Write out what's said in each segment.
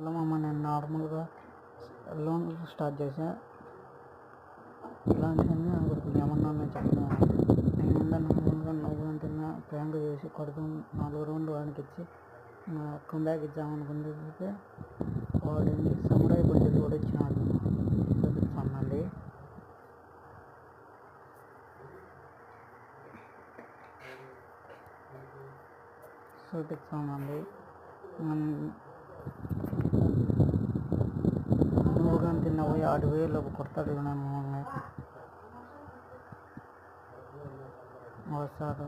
Hello మామ, నేను నార్మల్గా లోన్ స్టార్ట్ చేసా. ఇలాంటివన్నీ అనుకుంటుంది ఏమన్నా నేను చెప్తున్నాను. నేను నార్మల్గా నవ్వుకుంటున్నా ప్రాంక్ చేసి కొడుకుని 4 రౌండ్లు వాడికి ఇచ్చి కంబ్యాక్ ఇద్దామనుకుంటే వాడిని సమురాయి బండిలు కూడా ఇచ్చినాడు. చూపిస్తానండి. నువ్వు కానీ తిన్నావు 6,000 కొడతాడు నన్ను వస్తాడు.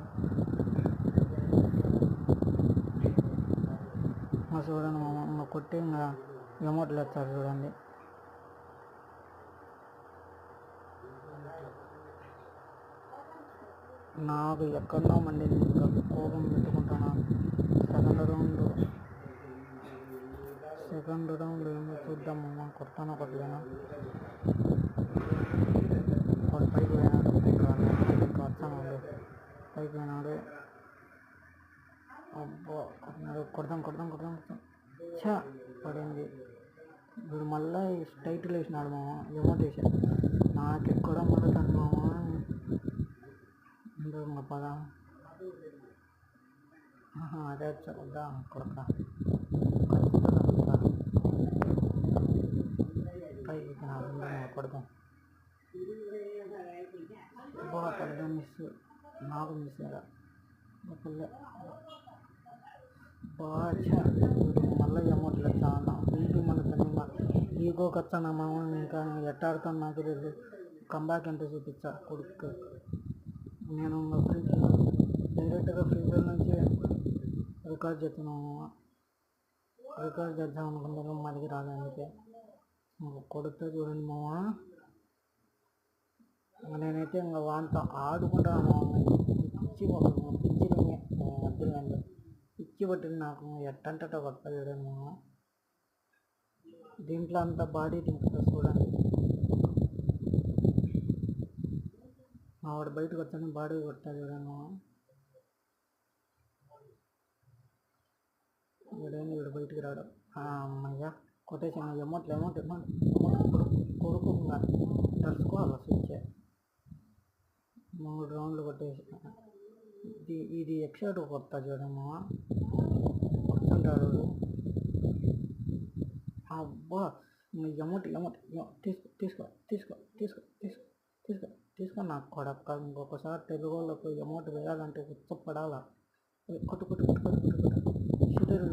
చూడండి మామ, కొట్టి ఇంకా ఎమౌంట్లు వచ్చారు చూడండి. నాకు ఎక్కడో మండి ఇంకా కోపం పెట్టుకుంటాను. సెకండ్ రౌండ్ ఏమో చూద్దామమ్మా. కొడతాను కొట్టలేనా. వాడు పైకి పోయినాడు. వచ్చాను పైకి పోయినాడు. అబ్బా కొడదాం చా పడింది. వీడు మళ్ళీ టైటిల్ వేసినాడు మామ. ఎమౌంట్ వేసాడు. నాకు ఎక్కడ మళ్ళీ మామ. ఇంకా పద అదే వచ్చా కొడక పైకి కొడదాం. పడ్డా మిస్. నాకు మిస్ అయ్యా మళ్ళీ అమౌంట్లు వచ్చా వీటి మన ఈగోకి వచ్చాను మామ. ఇంకా ఎట్టాడుతాను నాకు తెలియదు. కంబ్యాక్ ఎంత చూపించా కొడుకు. నేను డైరెక్ట్గా ఫ్రీఫైర్ నుంచి రికార్డ్ చేస్తున్నాను. రికార్డ్ చేద్దాం అనుకుంటాను, మళ్ళీ రాదంటే కొడుతా చూడండి మామ. నేనైతే ఇంకా వాంతో ఆడుకుంటాను. పిచ్చి పట్టింది నాకు. ఎట్టంటే కొత్త చూడండి మామ. దీంట్లో అంతా బాడీ తింటుంది చూడండి. వాడు బయటకు వచ్చాను, బాడీ కొట్టా చూడండి మామ. వీడు బయటికి రాడు. అమ్మయ్య కొట్టేసాను. ఎమౌంట్ కొడుకు తెలుసుకోవాలి. స్విచ్ 3 రౌండ్లు కొట్టేసి ఇది ఎక్సైట్ కొడతా చూడమ్మా. వస్తుంటాడు. అబ్బా ఎమౌంట్ తీసుకో నాకు కొడక్క. ఇంకొకసారి తెలుగు వాళ్ళకు ఎమౌంట్ వేయాలంటే ఉచ్చపడాలా. కొట్టు షూటర్